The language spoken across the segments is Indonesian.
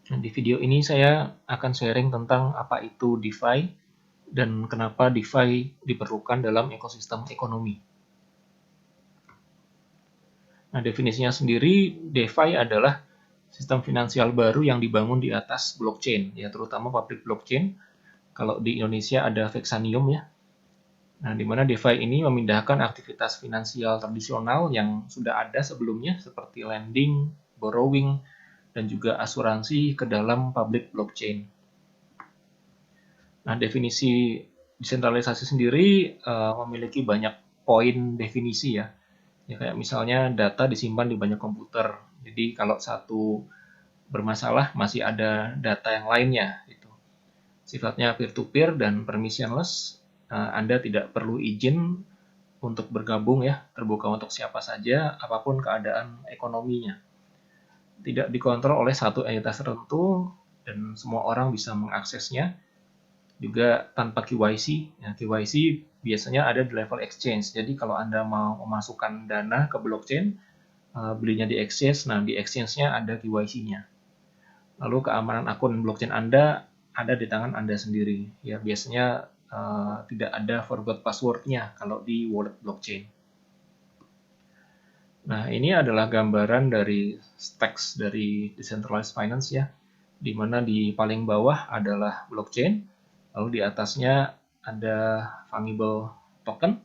Nah, di video ini saya akan sharing tentang apa itu DeFi dan kenapa DeFi diperlukan dalam ekosistem ekonomi. Nah, definisinya sendiri, DeFi adalah sistem finansial baru yang dibangun di atas blockchain, ya terutama public blockchain. Kalau di Indonesia ada Vexanium ya. Nah, di mana DeFi ini memindahkan aktivitas finansial tradisional yang sudah ada sebelumnya seperti lending, borrowing, dan juga asuransi ke dalam public blockchain. Nah, definisi desentralisasi sendiri memiliki banyak poin definisi ya. Ya kayak misalnya data disimpan di banyak komputer. Jadi kalau satu bermasalah masih ada data yang lainnya gitu. Sifatnya peer-to-peer dan permissionless. Anda tidak perlu izin untuk bergabung ya, terbuka untuk siapa saja, apapun keadaan ekonominya. Tidak dikontrol oleh satu entitas tertentu dan semua orang bisa mengaksesnya. Juga tanpa KYC. Ya, KYC biasanya ada di level exchange. Jadi kalau Anda mau memasukkan dana ke blockchain, belinya di exchange, nah di exchange-nya ada KYC-nya. Lalu keamanan akun blockchain Anda ada di tangan Anda sendiri. Ya biasanya tidak ada forgot password-nya kalau di wallet blockchain. Nah, ini adalah gambaran dari stacks dari decentralized finance ya, di mana di paling bawah adalah blockchain, lalu di atasnya ada fungible token,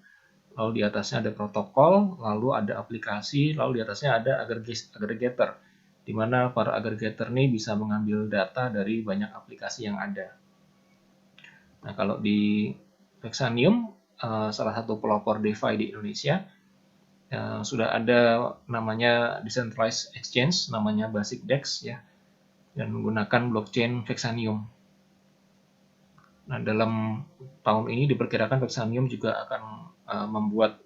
lalu di atasnya ada protokol, lalu ada aplikasi, lalu di atasnya ada aggregator, di mana para aggregator ini bisa mengambil data dari banyak aplikasi yang ada. Nah, kalau di Vexanium, salah satu pelopor DeFi di Indonesia, sudah ada namanya decentralized exchange, namanya Basic DEX ya, dan menggunakan blockchain Vexanium. Nah, dalam tahun ini diperkirakan Vexanium juga akan membuat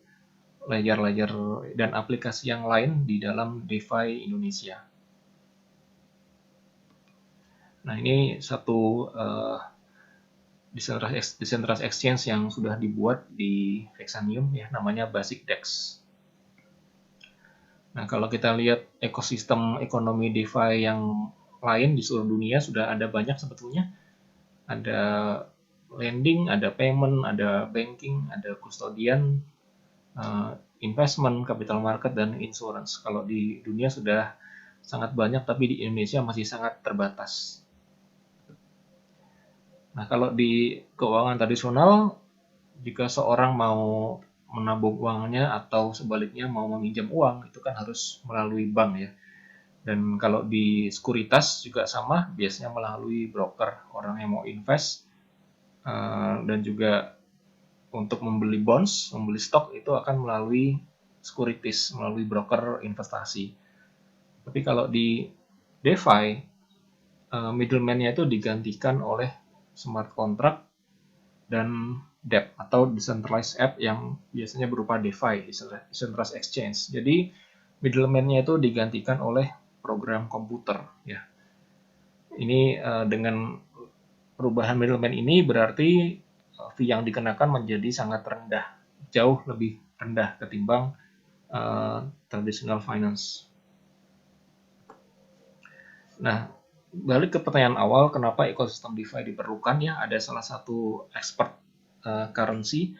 ledger-ledger dan aplikasi yang lain di dalam DeFi Indonesia. Nah, ini satu decentralized exchange yang sudah dibuat di Vexanium ya, namanya Basic DEX. Nah, kalau kita lihat ekosistem ekonomi DeFi yang lain di seluruh dunia sudah ada banyak sebetulnya. Ada lending, ada payment, ada banking, ada custodian, investment, capital market, dan insurance. Kalau di dunia sudah sangat banyak, tapi di Indonesia masih sangat terbatas. Nah, kalau di keuangan tradisional, jika seorang mau menabung uangnya atau sebaliknya mau meminjam uang, itu kan harus melalui bank ya. Dan kalau di sekuritas juga sama, biasanya melalui broker, orang yang mau invest, dan juga untuk membeli bonds, membeli stok itu akan melalui sekuritis, melalui broker investasi. Tapi kalau di DeFi, middleman-nya itu digantikan oleh smart contract dan DApp atau decentralized app yang biasanya berupa DeFi, decentralized exchange. Jadi middleman-nya itu digantikan oleh program komputer ya. Ini dengan perubahan middleman ini berarti fee yang dikenakan menjadi sangat rendah, jauh lebih rendah ketimbang traditional finance. Nah, balik ke pertanyaan awal, kenapa ekosistem DeFi diperlukan ya? Ada salah satu expert currency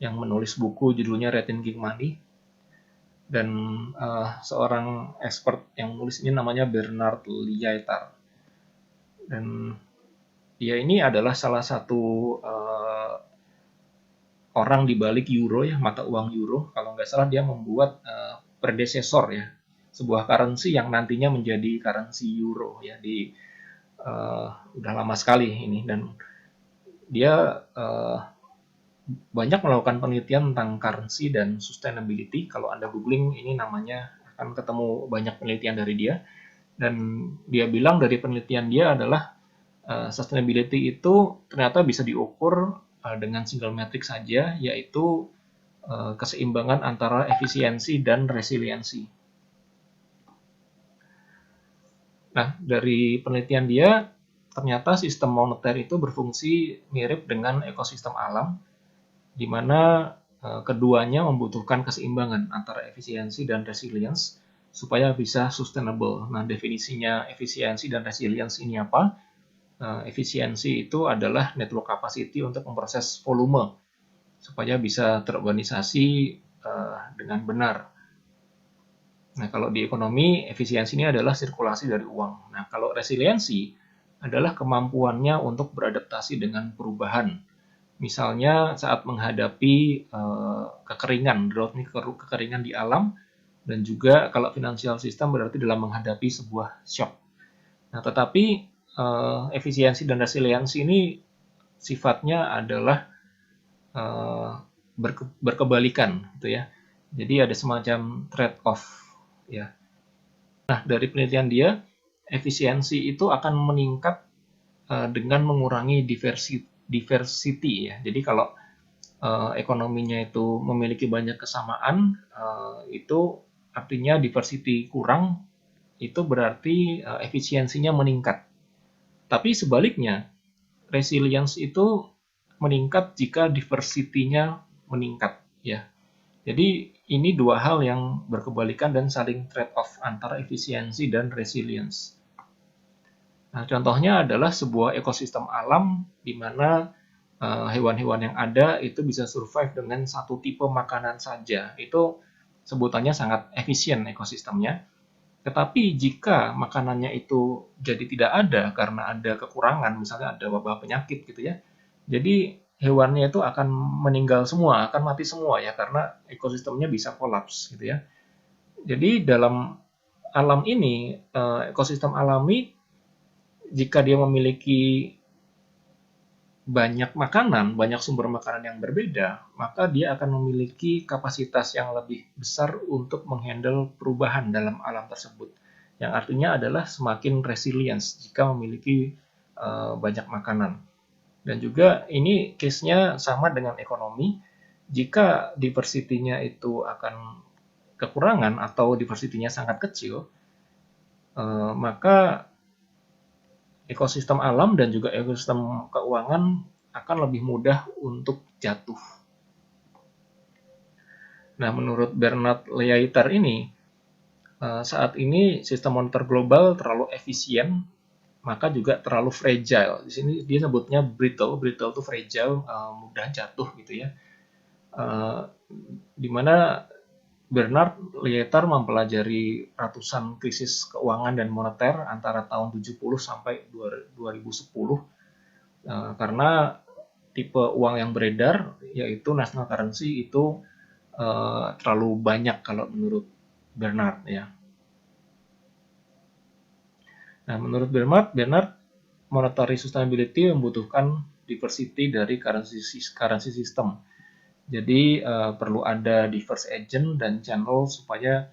yang menulis buku judulnya Rethinking Money, dan seorang expert yang menulis ini namanya Bernard Lietaer. Dan dia ini adalah salah satu orang di balik euro ya, mata uang euro. Kalau nggak salah dia membuat predecessor ya, sebuah currency yang nantinya menjadi currency euro ya di udah lama sekali ini. Dan dia banyak melakukan penelitian tentang currency dan sustainability. Kalau Anda googling ini namanya akan ketemu banyak penelitian dari dia. Dan dia bilang dari penelitian dia adalah sustainability itu ternyata bisa diukur dengan single metric saja, yaitu keseimbangan antara efisiensi dan resiliensi. Nah, dari penelitian dia, ternyata sistem moneter itu berfungsi mirip dengan ekosistem alam, di mana keduanya membutuhkan keseimbangan antara efisiensi dan resilience. supaya bisa sustainable. Nah, definisinya efisiensi dan resilience ini apa? Efisiensi itu adalah network capacity untuk memproses volume supaya bisa terorganisasi dengan benar. Nah, kalau di ekonomi, efisiensi ini adalah sirkulasi dari uang. Nah, kalau resiliensi adalah kemampuannya untuk beradaptasi dengan perubahan. Misalnya saat menghadapi kekeringan, drought ini kekeringan di alam, dan juga kalau financial system berarti dalam menghadapi sebuah shock. Nah, tetapi efisiensi dan resiliensi ini sifatnya adalah berkebalikan, gitu ya. Jadi ada semacam trade-off, ya. Nah, dari penelitian dia, efisiensi itu akan meningkat dengan mengurangi diversity, ya. Jadi kalau ekonominya itu memiliki banyak kesamaan, itu artinya diversity kurang, itu berarti efisiensinya meningkat. Tapi sebaliknya, resilience itu meningkat jika diversity-nya meningkat, ya. Jadi ini dua hal yang berkebalikan dan saling trade-off antara efisiensi dan resilience. Nah, contohnya adalah sebuah ekosistem alam di mana hewan-hewan yang ada itu bisa survive dengan satu tipe makanan saja. Itu sebutannya sangat efisien ekosistemnya. Tetapi jika makanannya itu jadi tidak ada karena ada kekurangan, misalnya ada wabah penyakit gitu ya, jadi hewannya itu akan meninggal semua, akan mati semua ya karena ekosistemnya bisa kolaps gitu ya. Jadi dalam alam ini, ekosistem alami jika dia memiliki banyak makanan, banyak sumber makanan yang berbeda, maka dia akan memiliki kapasitas yang lebih besar untuk menghandle perubahan dalam alam tersebut. Yang artinya adalah semakin resilience jika memiliki banyak makanan. Dan juga ini case-nya sama dengan ekonomi. Jika diversity-nya itu akan kekurangan atau diversity-nya sangat kecil, maka ekosistem alam dan juga ekosistem keuangan akan lebih mudah untuk jatuh. Nah, menurut Bernard Lietaer ini, saat ini sistem moneter global terlalu efisien, maka juga terlalu fragile. Di sini dia sebutnya brittle. Brittle itu fragile, mudah jatuh gitu ya. Di mana Bernard Lietaer mempelajari ratusan krisis keuangan dan moneter antara tahun 70 sampai 2010 karena tipe uang yang beredar yaitu national currency itu terlalu banyak kalau menurut Bernard ya. Nah, menurut Bernard monetary sustainability membutuhkan diversity dari currency system. Jadi perlu ada diverse agent dan channel supaya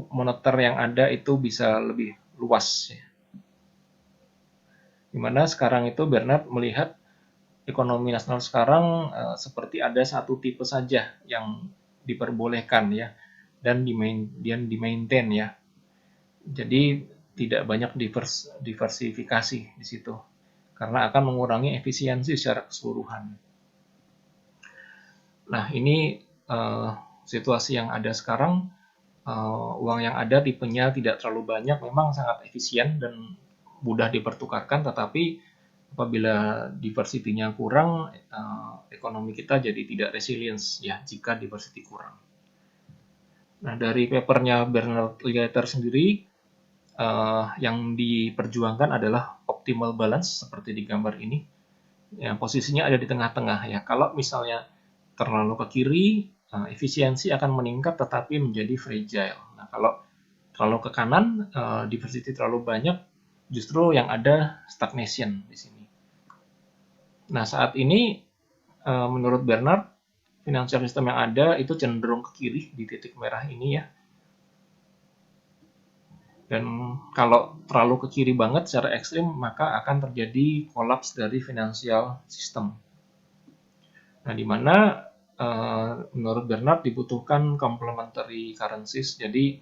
moneter yang ada itu bisa lebih luas. Ya. Dimana sekarang itu Bernard melihat ekonomi nasional sekarang seperti ada satu tipe saja yang diperbolehkan ya dan dimaintain ya. Jadi tidak banyak diversifikasi di situ karena akan mengurangi efisiensi secara keseluruhan. Nah, ini situasi yang ada sekarang, uang yang ada tipenya tidak terlalu banyak, memang sangat efisien dan mudah dipertukarkan, tetapi apabila diversity-nya kurang, ekonomi kita jadi tidak resilience ya jika diversity kurang. Nah, dari papernya Bernard Lietaer sendiri, yang diperjuangkan adalah optimal balance seperti di gambar ini. Ya, posisinya ada di tengah-tengah ya. Kalau misalnya terlalu ke kiri, efisiensi akan meningkat tetapi menjadi fragile. Nah, kalau terlalu ke kanan, diversity terlalu banyak, justru yang ada stagnation di sini. Nah, saat ini menurut Bernard, financial system yang ada itu cenderung ke kiri di titik merah ini ya. Dan kalau terlalu ke kiri banget secara ekstrim, maka akan terjadi kolaps dari financial system. Nah, di mana menurut Bernard dibutuhkan complementary currencies, jadi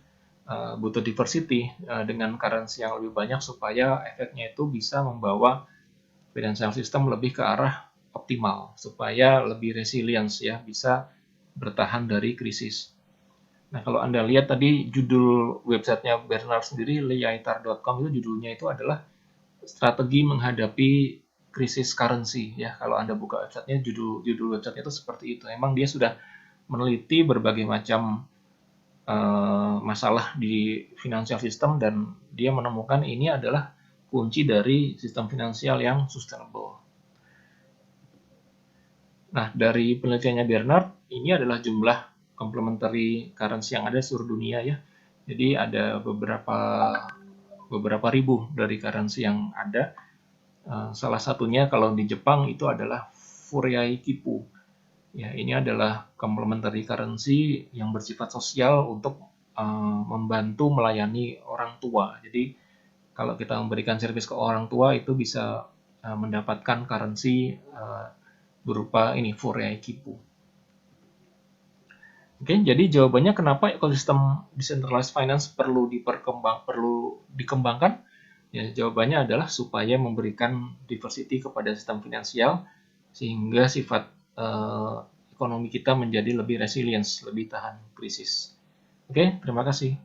butuh diversity dengan currency yang lebih banyak supaya efeknya itu bisa membawa financial system lebih ke arah optimal, supaya lebih resilience ya, bisa bertahan dari krisis. Nah, kalau Anda lihat tadi judul websitenya Bernard sendiri, liaitar.com, itu judulnya itu adalah strategi menghadapi krisis currency ya. Kalau Anda buka websitenya, judul websitenya itu seperti itu. Emang dia sudah meneliti berbagai macam masalah di financial system dan dia menemukan ini adalah kunci dari sistem finansial yang sustainable. Nah, dari penelitiannya Bernard, ini adalah jumlah complementary currency yang ada di seluruh dunia ya. Jadi ada beberapa ribu dari currency yang ada. Salah satunya kalau di Jepang itu adalah Furiai Kipu. Ya, ini adalah complementary currency yang bersifat sosial untuk membantu melayani orang tua. Jadi kalau kita memberikan servis ke orang tua itu bisa mendapatkan currency berupa ini Furiai Kipu. Oke, jadi jawabannya kenapa ekosistem decentralized finance perlu dikembangkan? Ya, jawabannya adalah supaya memberikan diversity kepada sistem finansial sehingga sifat ekonomi kita menjadi lebih resilience, lebih tahan krisis. Oke, terima kasih.